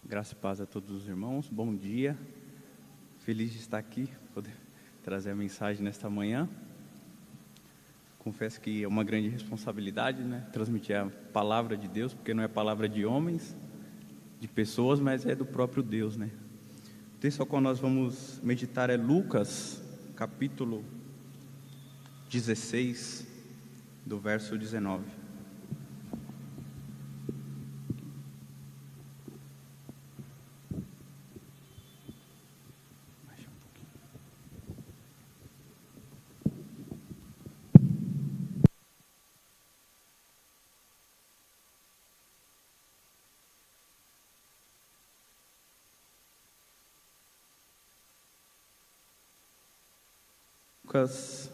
Graça e paz a todos os irmãos, bom dia, feliz de estar aqui, poder trazer a mensagem nesta manhã. Confesso que é uma grande responsabilidade, transmitir a palavra de Deus, porque não é palavra de homens, de pessoas, mas é do próprio Deus, O texto ao qual nós vamos meditar é Lucas, capítulo 16, do verso 19. Lucas,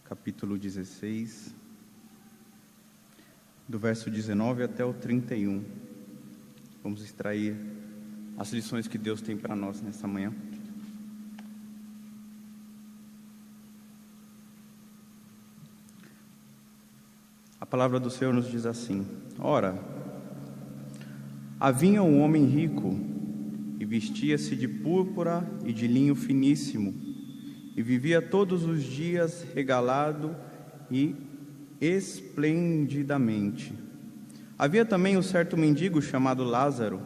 capítulo 16, do verso 19 até o 31. Vamos extrair as lições que Deus tem para nós nessa manhã. A palavra do Senhor nos diz assim: Ora, havia um homem rico, e vestia-se de púrpura e de linho finíssimo, e vivia todos os dias regalado e esplendidamente. Havia também um certo mendigo chamado Lázaro,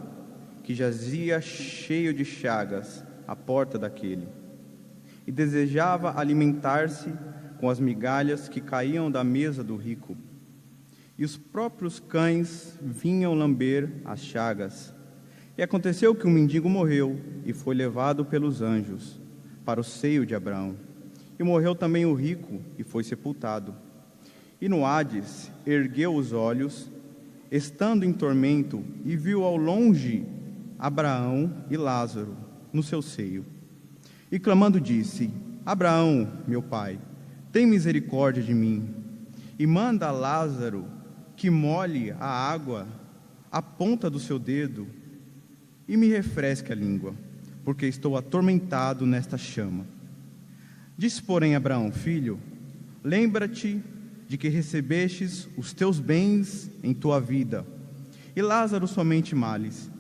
que jazia cheio de chagas à porta daquele, e desejava alimentar-se com as migalhas que caíam da mesa do rico. E os próprios cães vinham lamber as chagas. E aconteceu que o mendigo morreu e foi levado pelos anjos para o seio de Abraão. E morreu também o rico e foi sepultado. E no Hades ergueu os olhos, estando em tormento, e viu ao longe Abraão e Lázaro no seu seio. E clamando disse: Abraão, meu pai, tem misericórdia de mim, e manda a Lázaro que molhe a água à ponta do seu dedo, e me refresque a língua, porque estou atormentado nesta chama. Disse, porém, Abraão: Filho, lembra-te de que recebestes os teus bens em tua vida, e Lázaro somente males.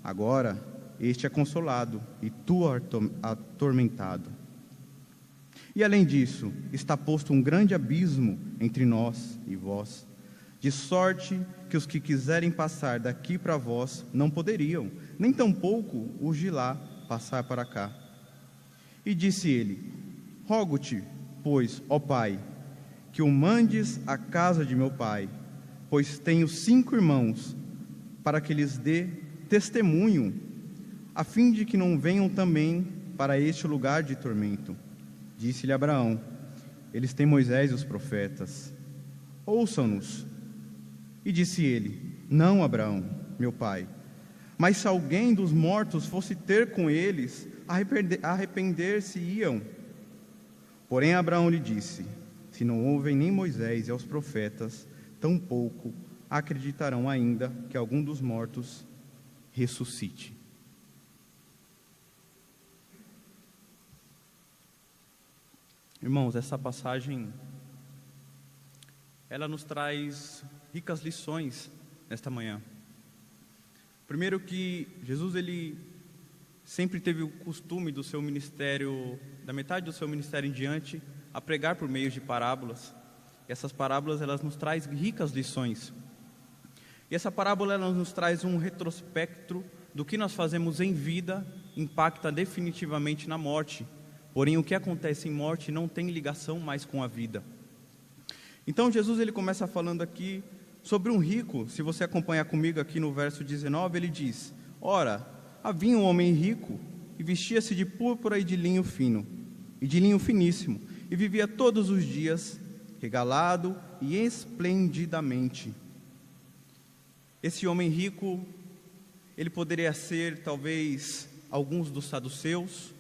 Agora este é consolado, e tu atormentado. E além disso, está posto um grande abismo entre nós e vós, de sorte que os que quiserem passar daqui para vós não poderiam, nem tampouco os de lá passar para cá. E disse ele: Rogo-te, pois, ó Pai, que o mandes à casa de meu pai, pois tenho 5 irmãos, para que lhes dê testemunho, a fim de que não venham também para este lugar de tormento. Disse-lhe Abraão: Eles têm Moisés e os profetas, ouçam-nos. E disse ele: Não, Abraão, meu pai, mas se alguém dos mortos fosse ter com eles, arrepender-se-iam. Porém Abraão lhe disse: Se não ouvem nem Moisés e aos profetas, tampouco acreditarão ainda que algum dos mortos ressuscite. Irmãos, essa passagem, ela nos traz ricas lições nesta manhã. Primeiro, que Jesus, ele sempre teve o costume do seu ministério, da metade do seu ministério em diante, a pregar por meio de parábolas. E essas parábolas, elas nos trazem ricas lições. E essa parábola, ela nos traz um retrospecto do que nós fazemos em vida, impacta definitivamente na morte. Porém, o que acontece em morte não tem ligação mais com a vida. Então, Jesus, ele começa falando aqui sobre um rico. Se você acompanhar comigo aqui no verso 19, ele diz: Ora, havia um homem rico, e vestia-se de púrpura e de linho fino, e de linho finíssimo, e vivia todos os dias regalado e esplendidamente. Esse homem rico, ele poderia ser talvez alguns dos saduceus,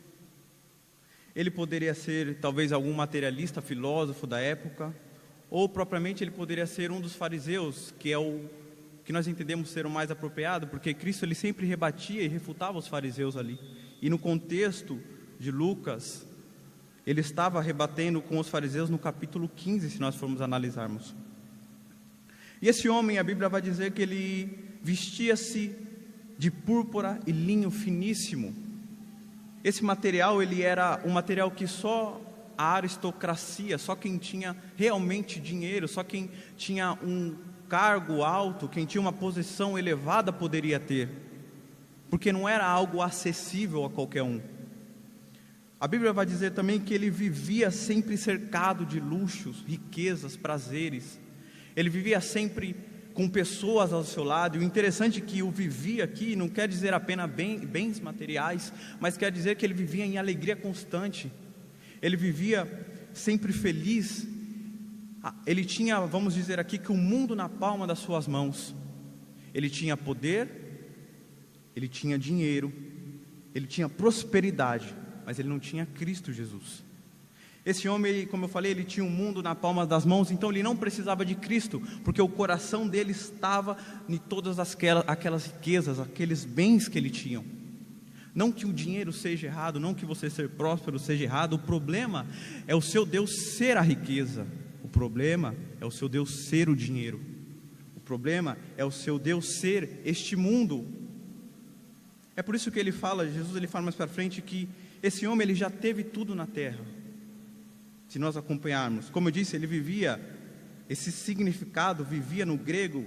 ele poderia ser talvez algum materialista, filósofo da época, ou propriamente ele poderia ser um dos fariseus, que é o que nós entendemos ser o mais apropriado, porque Cristo, ele sempre rebatia e refutava os fariseus ali. E no contexto de Lucas, ele estava rebatendo com os fariseus no capítulo 15, se nós formos analisarmos. E esse homem, a Bíblia vai dizer que ele vestia-se de púrpura e linho finíssimo. Esse material, ele era um material que só a aristocracia, só quem tinha realmente dinheiro, só quem tinha um cargo alto, quem tinha uma posição elevada poderia ter, porque não era algo acessível a qualquer um. A Bíblia vai dizer também que ele vivia sempre cercado de luxos, riquezas, prazeres. Ele vivia sempre com pessoas ao seu lado. E o interessante é que o vivia aqui não quer dizer apenas bens materiais, mas quer dizer que ele vivia em alegria constante. Ele vivia sempre feliz. Ele tinha, vamos dizer aqui, que o mundo na palma das suas mãos. Ele tinha poder, ele tinha dinheiro, ele tinha prosperidade, mas ele não tinha Cristo Jesus. Esse homem, como eu falei, ele tinha o mundo na palma das mãos, então ele não precisava de Cristo, porque o coração dele estava em todas aquelas riquezas, aqueles bens que ele tinha. Não que o dinheiro seja errado, não que você ser próspero seja errado, o problema é o seu Deus ser a riqueza, o problema é o seu Deus ser o dinheiro, o problema é o seu Deus ser este mundo. É por isso que ele fala, Jesus ele fala mais para frente, que esse homem ele já teve tudo na terra. Se nós acompanharmos, como eu disse, ele vivia, esse significado, vivia no grego,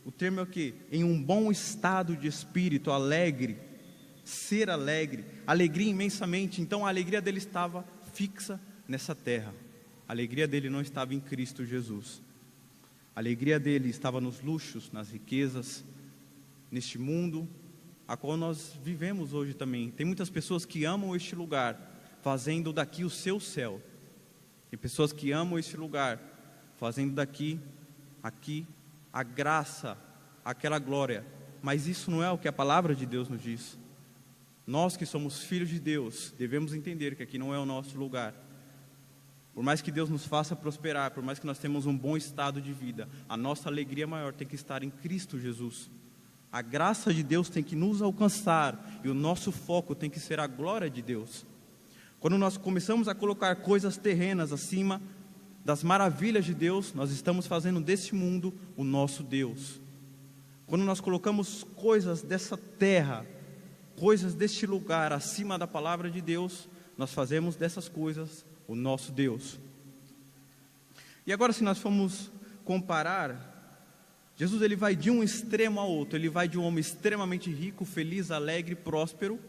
o termo é o quê? Em um bom estado de espírito, alegre, ser alegre, alegria imensamente. Então a alegria dele estava fixa nessa terra, a alegria dele não estava em Cristo Jesus, a alegria dele estava nos luxos, nas riquezas, neste mundo, a qual nós vivemos hoje também. Tem muitas pessoas que amam este lugar, fazendo daqui o seu céu. Tem pessoas que amam esse lugar, fazendo daqui, aqui, a graça, aquela glória. Mas isso não é o que a palavra de Deus nos diz. Nós que somos filhos de Deus, devemos entender que aqui não é o nosso lugar. Por mais que Deus nos faça prosperar, por mais que nós tenhamos um bom estado de vida, a nossa alegria maior tem que estar em Cristo Jesus. A graça de Deus tem que nos alcançar, e o nosso foco tem que ser a glória de Deus. Quando nós começamos a colocar coisas terrenas acima das maravilhas de Deus, nós estamos fazendo desse mundo o nosso Deus. Quando nós colocamos coisas dessa terra, coisas deste lugar acima da palavra de Deus, nós fazemos dessas coisas o nosso Deus. E agora, se nós formos comparar, Jesus ele vai de um extremo ao outro. Ele vai de um homem extremamente rico, feliz, alegre, próspero,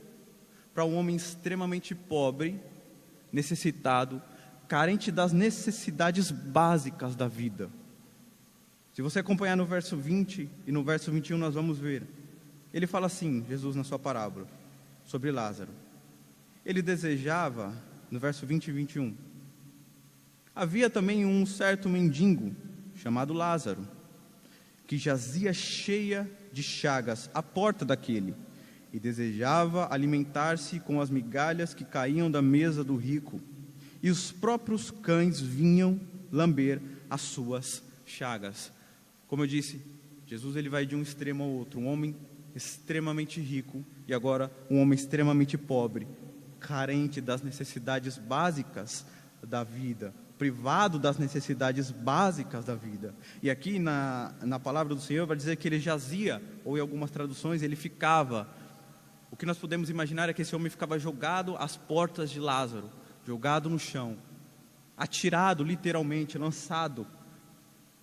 para um homem extremamente pobre, necessitado, carente das necessidades básicas da vida. Se você acompanhar no verso 20 e no verso 21, nós vamos ver. Ele fala assim, Jesus na sua parábola, sobre Lázaro. Ele desejava, no verso 20 e 21, havia também um certo mendigo, chamado Lázaro, que jazia cheia de chagas à porta daquele, e desejava alimentar-se com as migalhas que caíam da mesa do rico, e os próprios cães vinham lamber as suas chagas. Como eu disse, Jesus ele vai de um extremo ao outro, um homem extremamente rico, e agora um homem extremamente pobre, carente das necessidades básicas da vida, privado das necessidades básicas da vida. E aqui na palavra do Senhor vai dizer que ele jazia, ou em algumas traduções ele ficava. O que nós podemos imaginar é que esse homem ficava jogado às portas de Lázaro, jogado no chão, atirado literalmente, lançado,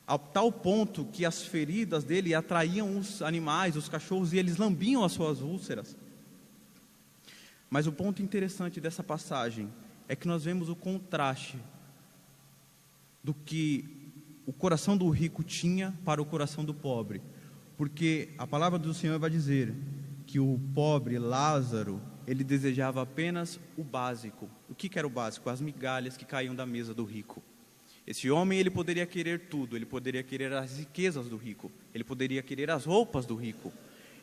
a tal ponto que as feridas dele atraíam os animais, os cachorros, e eles lambiam as suas úlceras. Mas o ponto interessante dessa passagem é que nós vemos o contraste do que o coração do rico tinha para o coração do pobre, porque a palavra do Senhor vai dizer que o pobre Lázaro, ele desejava apenas o básico. O que era o básico? As migalhas que caíam da mesa do rico. Esse homem, ele poderia querer tudo, ele poderia querer as riquezas do rico, ele poderia querer as roupas do rico,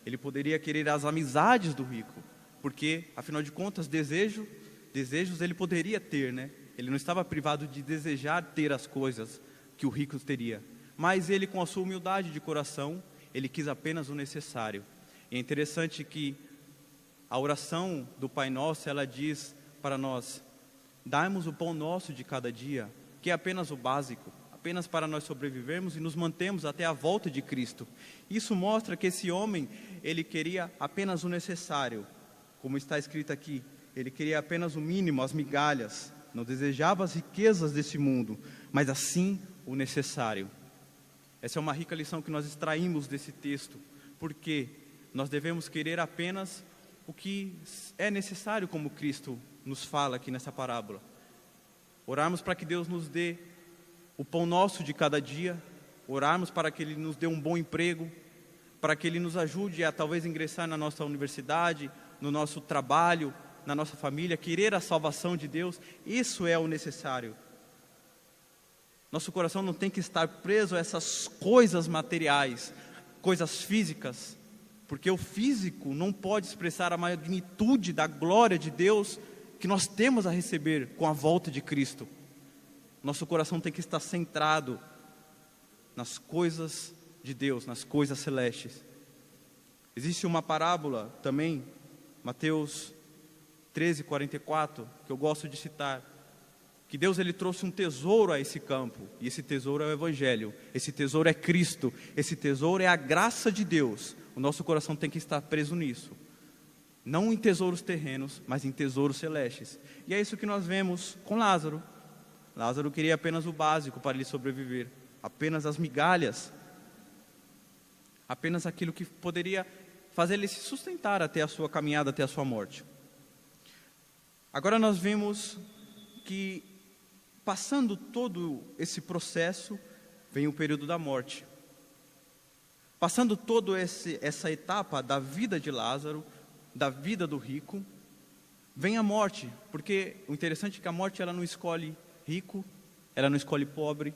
ele poderia querer as amizades do rico, porque, afinal de contas, desejos ele poderia ter, né? Ele não estava privado de desejar ter as coisas que o rico teria, mas ele, com a sua humildade de coração, ele quis apenas o necessário. E é interessante que a oração do Pai Nosso, ela diz para nós: dai-nos o pão nosso de cada dia, que é apenas o básico, apenas para nós sobrevivermos e nos mantermos até a volta de Cristo. Isso mostra que esse homem, ele queria apenas o necessário, como está escrito aqui. Ele queria apenas o mínimo, as migalhas, não desejava as riquezas desse mundo, mas assim o necessário. Essa é uma rica lição que nós extraímos desse texto, porque nós devemos querer apenas o que é necessário, como Cristo nos fala aqui nessa parábola. Orarmos para que Deus nos dê o pão nosso de cada dia, orarmos para que Ele nos dê um bom emprego, para que Ele nos ajude a talvez ingressar na nossa universidade, no nosso trabalho, na nossa família, querer a salvação de Deus. Isso é o necessário. Nosso coração não tem que estar preso a essas coisas materiais, coisas físicas, porque o físico não pode expressar a magnitude da glória de Deus que nós temos a receber com a volta de Cristo. Nosso coração tem que estar centrado nas coisas de Deus, nas coisas celestes. Existe uma parábola também, Mateus 13:44, que eu gosto de citar, que Deus ele trouxe um tesouro a esse campo, e esse tesouro é o Evangelho, esse tesouro é Cristo, esse tesouro é a graça de Deus. O nosso coração tem que estar preso nisso, não em tesouros terrenos, mas em tesouros celestes. E é isso que nós vemos com Lázaro. Lázaro queria apenas o básico para ele sobreviver, apenas as migalhas, apenas aquilo que poderia fazer ele se sustentar até a sua caminhada, até a sua morte. Agora nós vemos que, passando todo esse processo, vem o período da morte. Passando toda essa etapa da vida de Lázaro, da vida do rico, vem a morte, porque o interessante é que a morte ela não escolhe rico, ela não escolhe pobre,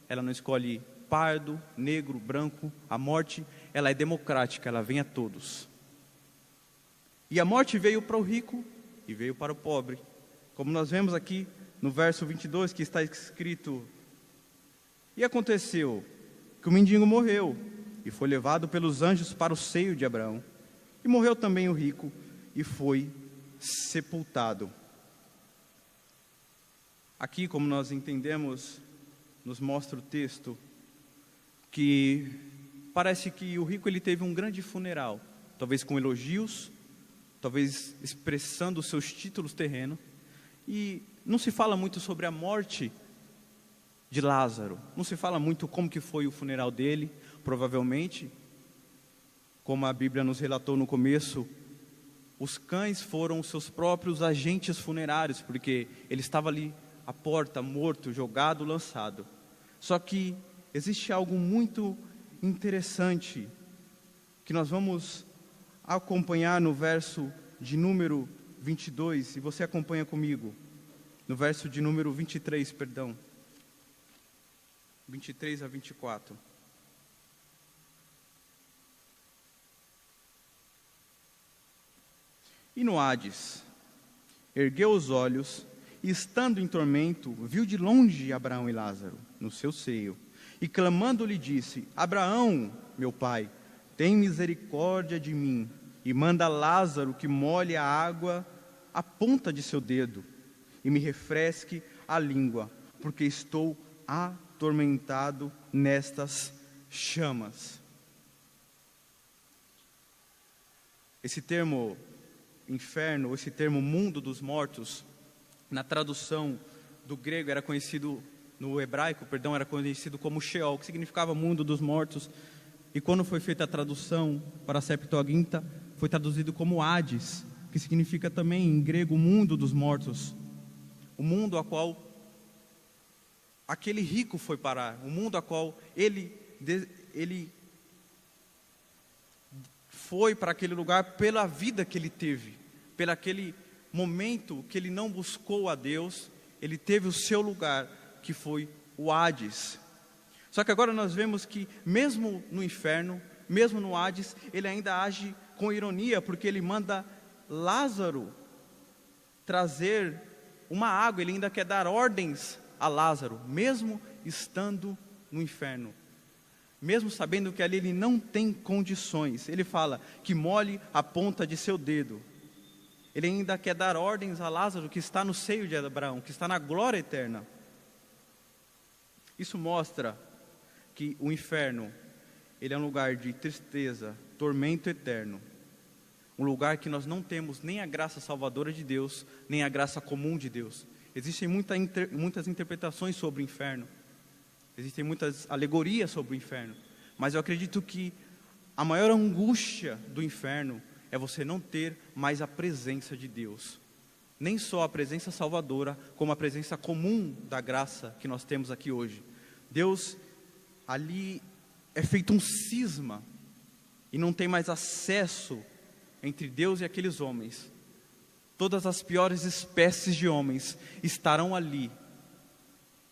ela não escolhe pardo, negro, branco. A morte ela é democrática, ela vem a todos. E a morte veio para o rico e veio para o pobre, como nós vemos aqui no verso 22, que está escrito: e aconteceu que o mendigo morreu e foi levado pelos anjos para o seio de Abraão, e morreu também o rico e foi sepultado. Aqui, como nós entendemos, nos mostra o texto que parece que o rico ele teve um grande funeral, talvez com elogios, talvez expressando os seus títulos terrenos, e não se fala muito sobre a morte de Lázaro, não se fala muito como que foi o funeral dele. Provavelmente, como a Bíblia nos relatou no começo, os cães foram os seus próprios agentes funerários, porque ele estava ali à porta, morto, jogado, lançado. Só que existe algo muito interessante, que nós vamos acompanhar no verso de número 22, e você acompanha comigo, no verso de número 23, 23 a 24. E no Hades, ergueu os olhos, e estando em tormento, viu de longe Abraão e Lázaro, no seu seio, e clamando lhe disse: Abraão, meu pai, tem misericórdia de mim, e manda Lázaro que molhe a água à ponta de seu dedo, e me refresque a língua, porque estou atormentado nestas chamas. Esse termo inferno, esse termo mundo dos mortos, na tradução do grego era conhecido, no hebraico, era conhecido como Sheol, que significava mundo dos mortos, e quando foi feita a tradução para a Septuaginta, foi traduzido como Hades, que significa também em grego mundo dos mortos, o mundo a qual aquele rico foi parar, o mundo a qual ele foi para aquele lugar pela vida que ele teve, pelo aquele momento que ele não buscou a Deus, ele teve o seu lugar, que foi o Hades. Só que agora nós vemos que mesmo no inferno, mesmo no Hades, ele ainda age com ironia, porque ele manda Lázaro trazer uma água, ele ainda quer dar ordens a Lázaro, mesmo estando no inferno. Mesmo sabendo que ali ele não tem condições, ele fala que molhe a ponta de seu dedo. Ele ainda quer dar ordens a Lázaro, que está no seio de Abraão, que está na glória eterna. Isso mostra que o inferno, ele é um lugar de tristeza, tormento eterno. Um lugar que nós não temos nem a graça salvadora de Deus, nem a graça comum de Deus. Existem muitas interpretações sobre o inferno. Existem muitas alegorias sobre o inferno. Mas eu acredito que a maior angústia do inferno é você não ter mais a presença de Deus. Nem só a presença salvadora, como a presença comum da graça que nós temos aqui hoje. Deus, ali é feito um cisma, e não tem mais acesso entre Deus e aqueles homens. Todas as piores espécies de homens estarão ali.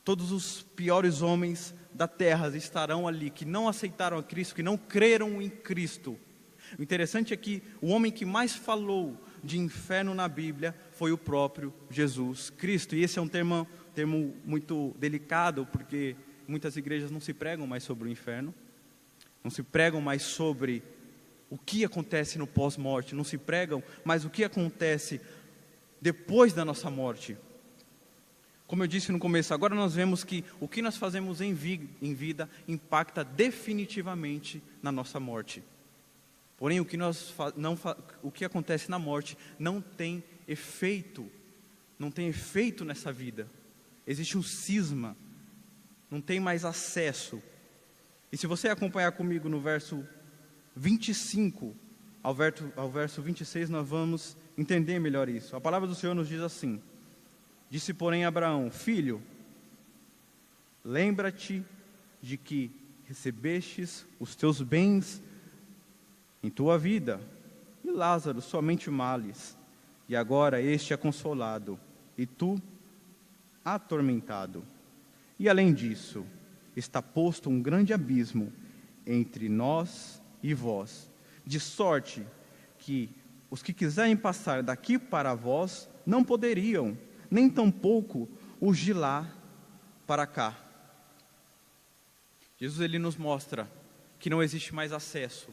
Todos os piores homens da terra estarão ali, que não aceitaram a Cristo, que não creram em Cristo. O interessante é que o homem que mais falou de inferno na Bíblia foi o próprio Jesus Cristo. E esse é um termo muito delicado, porque muitas igrejas não se pregam mais sobre o inferno, não se pregam mais sobre o que acontece no pós-morte, não se pregam mais o que acontece depois da nossa morte. Como eu disse no começo, agora nós vemos que o que nós fazemos em vida impacta definitivamente na nossa morte. Porém, o que acontece na morte não tem efeito nessa vida. Existe um cisma, não tem mais acesso. E se você acompanhar comigo no verso 25 ao verso 26, nós vamos entender melhor isso. A palavra do Senhor nos diz assim: disse, porém, Abraão: filho, lembra-te de que recebestes os teus bens em tua vida, e Lázaro somente males, e agora este é consolado, e tu atormentado. E além disso, está posto um grande abismo entre nós e vós, de sorte que os que quiserem passar daqui para vós não poderiam, nem tampouco os de lá para cá. Jesus, ele nos mostra que não existe mais acesso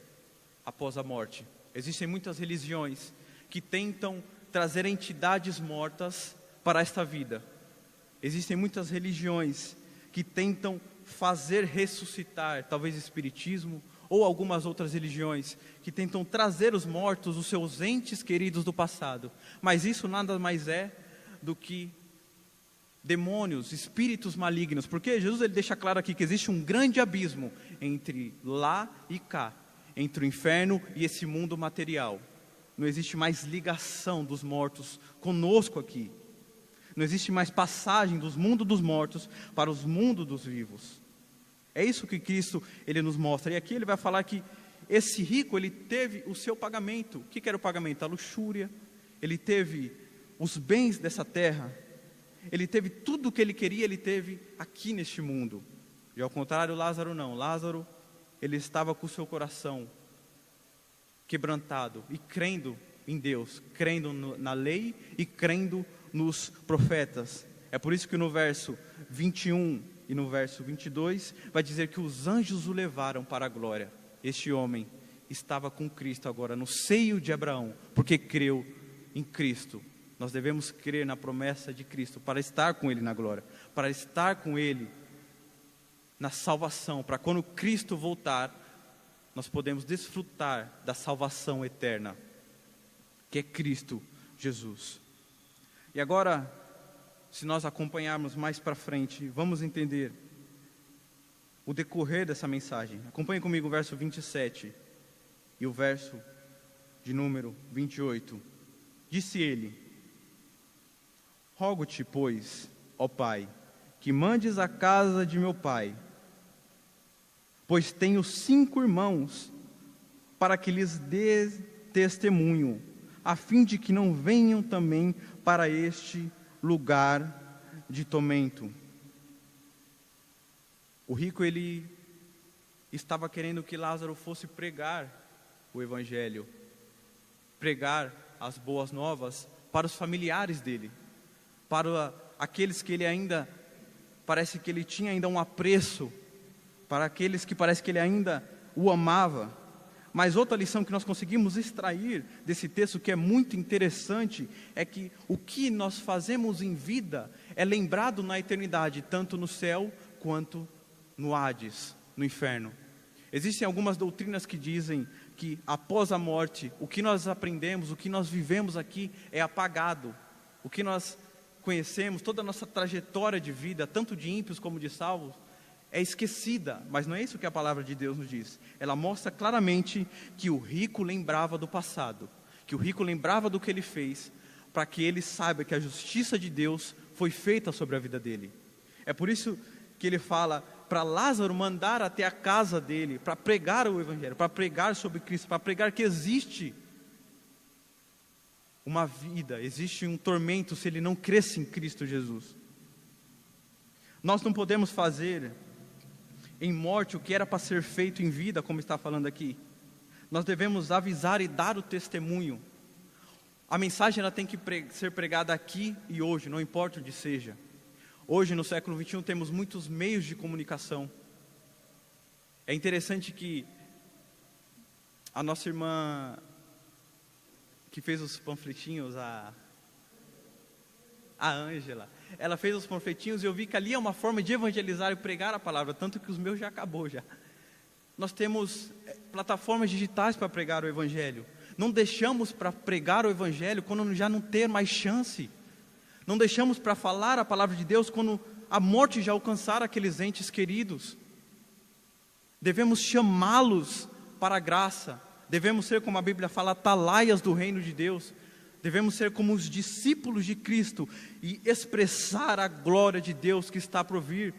após a morte. Existem muitas religiões que tentam trazer entidades mortas para esta vida. Existem muitas religiões que tentam fazer ressuscitar, talvez espiritismo ou algumas outras religiões, que tentam trazer os mortos, os seus entes queridos do passado. Mas isso nada mais é do que demônios, espíritos malignos, porque Jesus, ele deixa claro aqui que existe um grande abismo entre lá e cá, entre o inferno e esse mundo material. Não existe mais ligação dos mortos conosco aqui. Não existe mais passagem dos mundos dos mortos para os mundos dos vivos. É isso que Cristo, ele nos mostra. E aqui ele vai falar que esse rico, ele teve o seu pagamento. O que era o pagamento? A luxúria. Ele teve os bens dessa terra. Ele teve tudo o que ele queria, ele teve aqui neste mundo. E ao contrário, Lázaro não. Lázaro, ele estava com o seu coração quebrantado e crendo em Deus, crendo na lei e crendo nos profetas. É por isso que no verso 21 e no verso 22 vai dizer que os anjos o levaram para a glória. Este homem estava com Cristo agora no seio de Abraão, porque creu em Cristo. Nós devemos crer na promessa de Cristo para estar com Ele na glória, para estar com Ele na salvação, para quando Cristo voltar, nós podemos desfrutar da salvação eterna, que é Cristo Jesus. E agora, se nós acompanharmos mais para frente, vamos entender o decorrer dessa mensagem. Acompanhe comigo o verso 27 e o verso de número 28. Disse ele: rogo-te, pois, ó Pai, que mandes à casa de meu pai, pois tenho 5 irmãos, para que lhes dê testemunho, a fim de que não venham também para este lugar de tormento. O rico, ele estava querendo que Lázaro fosse pregar o evangelho, pregar as boas novas para os familiares dele, para aqueles que ele ainda, parece que ele tinha ainda um apreço, para aqueles que parece que ele ainda o amava. Mas outra lição que nós conseguimos extrair desse texto, que é muito interessante, é que o que nós fazemos em vida é lembrado na eternidade, tanto no céu quanto no Hades, no inferno. Existem algumas doutrinas que dizem que após a morte, o que nós aprendemos, o que nós vivemos aqui é apagado. O que nós conhecemos, toda a nossa trajetória de vida, tanto de ímpios como de salvos, é esquecida. Mas não é isso que a palavra de Deus nos diz. Ela mostra claramente que o rico lembrava do passado, que o rico lembrava do que ele fez, para que ele saiba que a justiça de Deus foi feita sobre a vida dele. É por isso que ele fala para Lázaro mandar até a casa dele, para pregar o Evangelho, para pregar sobre Cristo, para pregar que existe uma vida, existe um tormento se ele não cresce em Cristo Jesus. Nós não podemos fazer em morte o que era para ser feito em vida, como está falando aqui. Nós devemos avisar e dar o testemunho. A mensagem ela tem que ser pregada aqui e hoje, não importa onde seja. Hoje, no século XXI, temos muitos meios de comunicação. É interessante que a nossa irmã que fez os panfletinhos, a Ângela, ela fez os panfletinhos e eu vi que ali é uma forma de evangelizar e pregar a palavra, tanto que os meus já acabou já. Nós temos plataformas digitais para pregar o Evangelho. Não deixamos para pregar o Evangelho quando já não ter mais chance. Não deixamos para falar a palavra de Deus quando a morte já alcançar aqueles entes queridos. Devemos chamá-los para a graça. Devemos ser, como a Bíblia fala, atalaias do reino de Deus. Devemos ser como os discípulos de Cristo e expressar a glória de Deus que está por vir.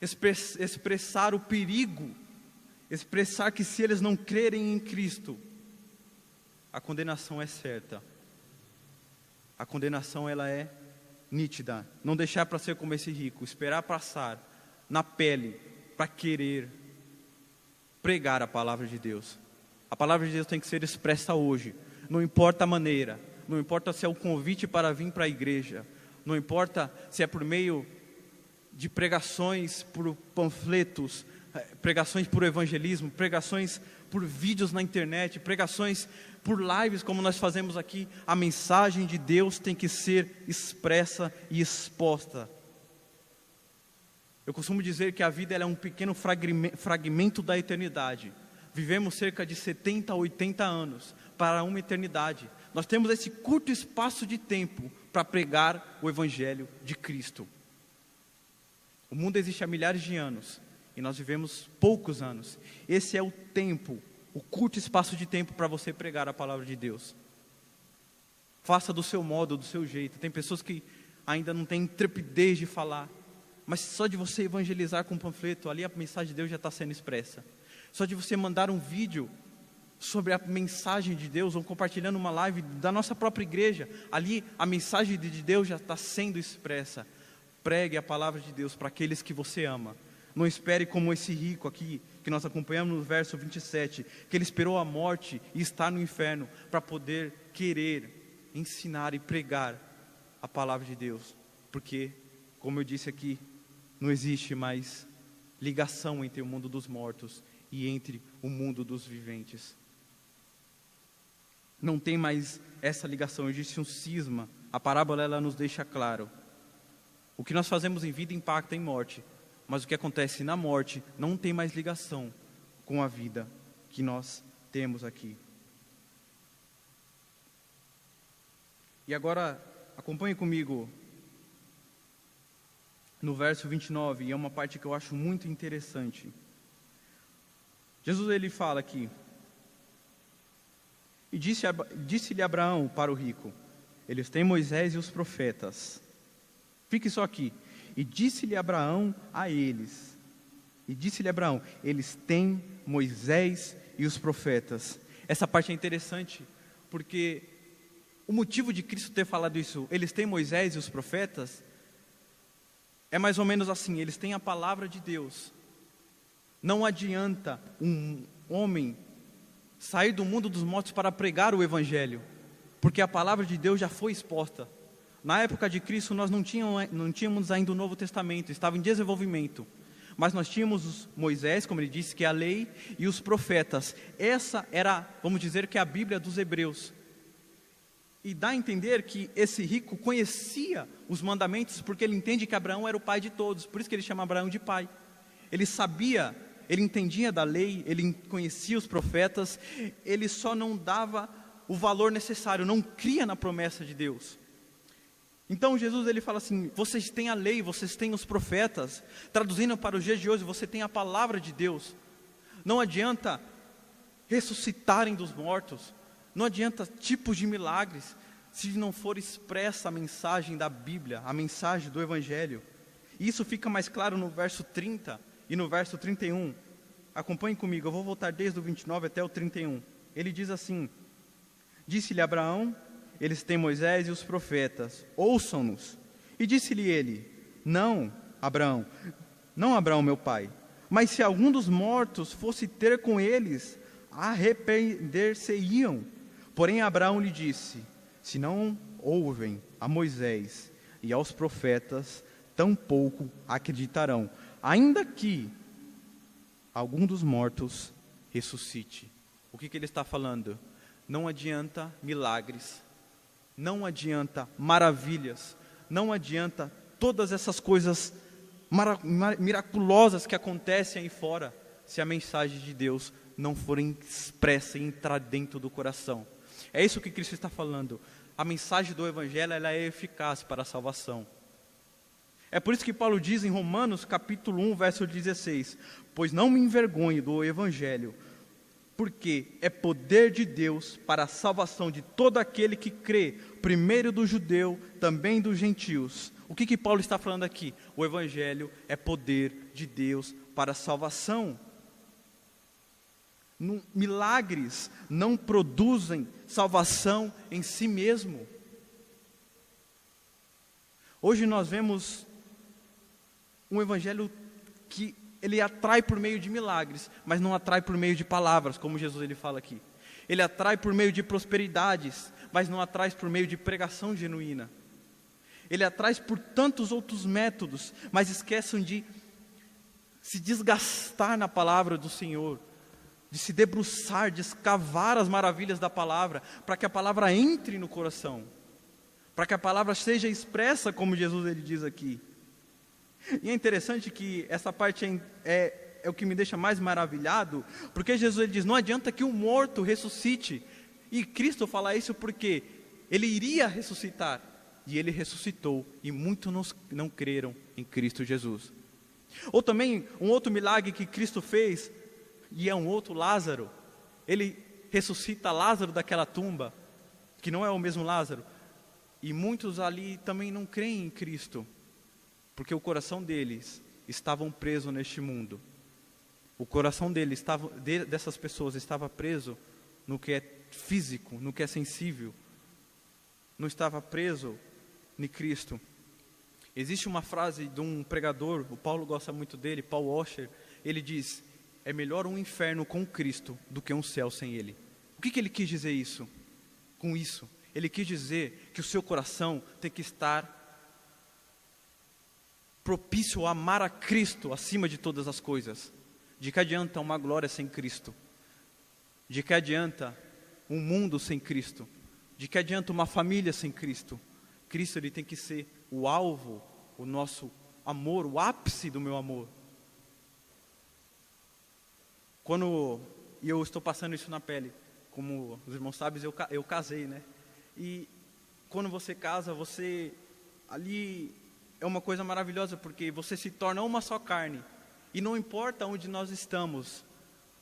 Expressar o perigo. Expressar que se eles não crerem em Cristo, a condenação é certa. A condenação ela é nítida. Não deixar para ser como esse rico, esperar passar na pele para querer pregar a palavra de Deus. A palavra de Deus tem que ser expressa hoje. Não importa a maneira, não importa se é o convite para vir para a igreja, não importa se é por meio de pregações, por panfletos, pregações por evangelismo, pregações por vídeos na internet, pregações por lives como nós fazemos aqui. A mensagem de Deus tem que ser expressa e exposta. Eu costumo dizer que a vida ela é um pequeno fragmento da eternidade. Vivemos cerca de 70 a 80 anos para uma eternidade. Nós temos esse curto espaço de tempo para pregar o Evangelho de Cristo. O mundo existe há milhares de anos e nós vivemos poucos anos. Esse é o tempo, o curto espaço de tempo para você pregar a palavra de Deus. Faça do seu modo, do seu jeito. Tem pessoas que ainda não têm intrepidez de falar, mas só de você evangelizar com um panfleto, ali a mensagem de Deus já está sendo expressa. Só de você mandar um vídeo sobre a mensagem de Deus, ou compartilhando uma live da nossa própria igreja, ali a mensagem de Deus já está sendo expressa. Pregue a palavra de Deus para aqueles que você ama. Não espere como esse rico aqui, que nós acompanhamos no verso 27, que ele esperou a morte e está no inferno, para poder querer ensinar e pregar a palavra de Deus. Porque, como eu disse aqui, não existe mais ligação entre o mundo dos mortos e entre o mundo dos viventes. Não tem mais essa ligação, existe um cisma. A parábola ela nos deixa claro. O que nós fazemos em vida impacta em morte, mas o que acontece na morte não tem mais ligação com a vida que nós temos aqui. E agora, acompanhe comigo no verso 29, e é uma parte que eu acho muito interessante. Jesus ele fala aqui: e disse-lhe Abraão para o rico: eles têm Moisés e os profetas. Fique só aqui. E disse-lhe Abraão a eles. E disse-lhe Abraão: eles têm Moisés e os profetas. Essa parte é interessante, porque o motivo de Cristo ter falado isso, eles têm Moisés e os profetas, é mais ou menos assim: eles têm a palavra de Deus. Não adianta um homem sair do mundo dos mortos para pregar o Evangelho, porque a palavra de Deus já foi exposta. Na época de Cristo nós não tínhamos ainda o Novo Testamento, estava em desenvolvimento, mas nós tínhamos Moisés, como ele disse, que é a lei, e os profetas. Essa era, vamos dizer, que é a Bíblia dos Hebreus. E dá a entender que esse rico conhecia os mandamentos, porque ele entende que Abraão era o pai de todos, por isso que ele chama Abraão de pai. Ele sabia, ele entendia da lei, ele conhecia os profetas, ele só não dava o valor necessário, não cria na promessa de Deus. Então Jesus ele fala assim: vocês têm a lei, vocês têm os profetas, traduzindo para os dias de hoje, você tem a palavra de Deus. Não adianta ressuscitarem dos mortos, não adianta tipos de milagres, se não for expressa a mensagem da Bíblia, a mensagem do Evangelho. E isso fica mais claro no verso 30 e no verso 31. Acompanhe comigo, eu vou voltar desde o 29 até o 31. Ele diz assim: disse-lhe Abraão: eles têm Moisés e os profetas, ouçam-nos. E disse-lhe ele: não, Abraão, meu pai, mas se algum dos mortos fosse ter com eles, arrepender-se-iam. Porém Abraão lhe disse: se não ouvem a Moisés e aos profetas, tampouco acreditarão, ainda que algum dos mortos ressuscite. O que ele está falando? Não adianta milagres, não adianta maravilhas, não adianta todas essas coisas miraculosas que acontecem aí fora, se a mensagem de Deus não for expressa e entrar dentro do coração. É isso que Cristo está falando. A mensagem do Evangelho ela é eficaz para a salvação. É por isso que Paulo diz em Romanos capítulo 1, verso 16: pois não me envergonho do Evangelho, porque é poder de Deus para a salvação de todo aquele que crê, primeiro do judeu, também dos gentios. O que Paulo está falando aqui? O Evangelho é poder de Deus para a salvação. Milagres não produzem salvação em si mesmo. Hoje nós vemos um evangelho que ele atrai por meio de milagres, mas não atrai por meio de palavras, como Jesus ele fala aqui. Ele atrai por meio de prosperidades, mas não atrai por meio de pregação genuína. Ele atrai por tantos outros métodos, mas esquecem de se desgastar na palavra do Senhor, de se debruçar, de escavar as maravilhas da palavra, para que a palavra entre no coração, para que a palavra seja expressa como Jesus ele diz aqui. E é interessante que essa parte é o que me deixa mais maravilhado, porque Jesus ele diz: não adianta que o morto ressuscite, e Cristo fala isso porque ele iria ressuscitar, e ele ressuscitou, e muitos não creram em Cristo Jesus. Ou também, um outro milagre que Cristo fez, e é um outro Lázaro, ele ressuscita Lázaro daquela tumba, que não é o mesmo Lázaro, e muitos ali também não creem em Cristo, porque o coração deles estavam preso neste mundo. O coração dessas pessoas estava preso no que é físico, no que é sensível, não estava preso em Cristo. Existe uma frase de um pregador, o Paulo gosta muito dele, Paul Washer, ele diz: é melhor um inferno com Cristo do que um céu sem Ele. O que ele quis dizer com isso? Ele quis dizer que o seu coração tem que estar propício a amar a Cristo acima de todas as coisas. De que adianta uma glória sem Cristo? De que adianta um mundo sem Cristo? De que adianta uma família sem Cristo? Cristo ele tem que ser o alvo, o nosso amor, o ápice do meu amor. Quando eu estou passando isso na pele, como os irmãos sabem, eu casei, né? E quando você casa, você ali é uma coisa maravilhosa, porque você se torna uma só carne. E não importa onde nós estamos,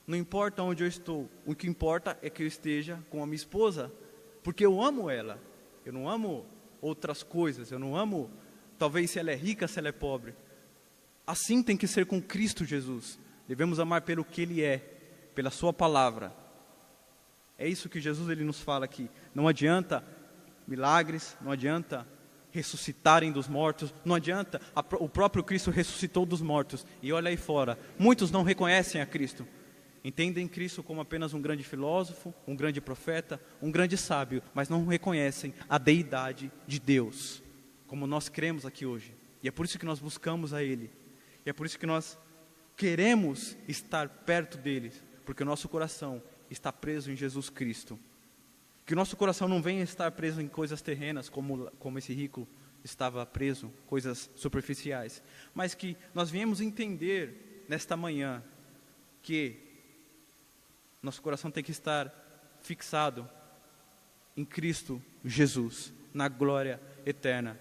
não importa onde eu estou, o que importa é que eu esteja com a minha esposa, porque eu amo ela. Eu não amo outras coisas, eu não amo, talvez se ela é rica, se ela é pobre. Assim tem que ser com Cristo Jesus. Devemos amar pelo que Ele é, pela Sua palavra. É isso que Jesus ele nos fala aqui. Não adianta milagres, não adianta ressuscitarem dos mortos, não adianta, o próprio Cristo ressuscitou dos mortos. E olha aí fora, muitos não reconhecem a Cristo. Entendem Cristo como apenas um grande filósofo, um grande profeta, um grande sábio, mas não reconhecem a deidade de Deus, como nós cremos aqui hoje. E é por isso que nós buscamos a Ele. E é por isso que nós queremos estar perto dele, porque o nosso coração está preso em Jesus Cristo. Que o nosso coração não venha estar preso em coisas terrenas, como esse rico estava preso, coisas superficiais. Mas que nós viemos entender nesta manhã que nosso coração tem que estar fixado em Cristo Jesus, na glória eterna.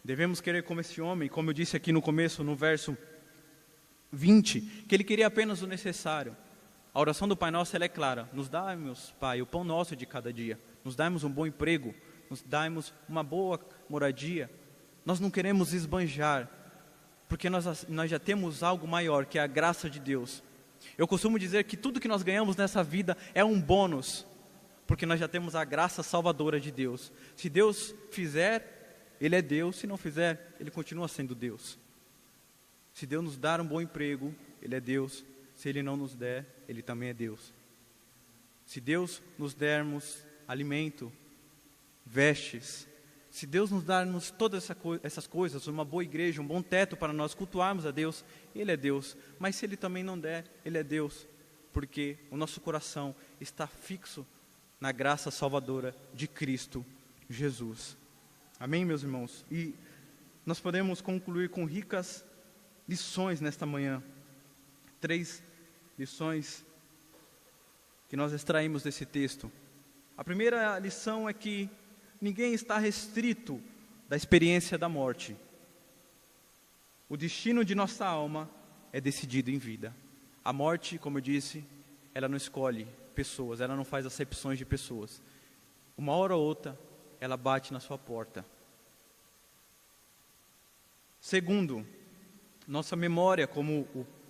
Devemos querer como esse homem, como eu disse aqui no começo, no verso 20, que ele queria apenas o necessário. A oração do Pai Nosso, ela é clara: nos dai-nos, Pai, o pão nosso de cada dia, nos dai-nos um bom emprego, nos dai-nos uma boa moradia. Nós não queremos esbanjar, porque nós já temos algo maior, que é a graça de Deus. Eu costumo dizer que tudo que nós ganhamos nessa vida é um bônus, porque nós já temos a graça salvadora de Deus. Se Deus fizer, Ele é Deus; se não fizer, Ele continua sendo Deus. Se Deus nos dar um bom emprego, Ele é Deus; se Ele não nos der, Ele também é Deus. Se Deus nos dermos alimento, vestes, se Deus nos darmos todas essas coisas, uma boa igreja, um bom teto para nós cultuarmos a Deus, Ele é Deus. Mas se Ele também não der, Ele é Deus, porque o nosso coração está fixo na graça salvadora de Cristo Jesus. Amém, meus irmãos? E nós podemos concluir com ricas lições nesta manhã. 3 lições que nós extraímos desse texto. A primeira lição é que ninguém está restrito da experiência da morte. O destino de nossa alma é decidido em vida. A morte, como eu disse, ela não escolhe pessoas, ela não faz acepções de pessoas. Uma hora ou outra, ela bate na sua porta. Segundo, nossa memória, como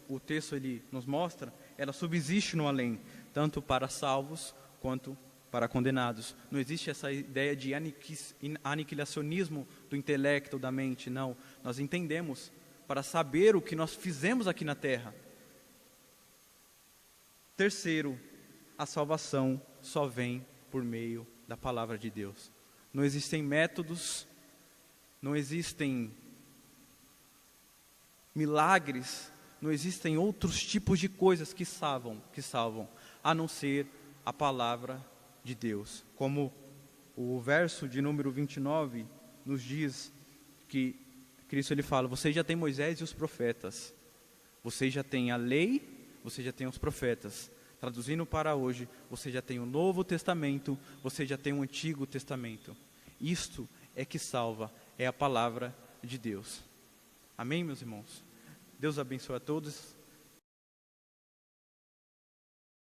o texto ele nos mostra, ela subsiste no além, tanto para salvos quanto para condenados. Não existe essa ideia de aniquilacionismo do intelecto, da mente, não. Nós entendemos para saber o que nós fizemos aqui na terra. Terceiro, a salvação só vem por meio da palavra de Deus. Não existem métodos, não existem milagres, não existem outros tipos de coisas que salvam, a não ser a palavra de Deus. Como o verso de número 29 nos diz, que Cristo ele fala: vocês já têm Moisés e os profetas, vocês já têm a lei, vocês já têm os profetas. Traduzindo para hoje, você já tem o Novo Testamento, você já tem o Antigo Testamento. Isto é que salva, é a palavra de Deus. Amém, meus irmãos? Deus abençoe a todos.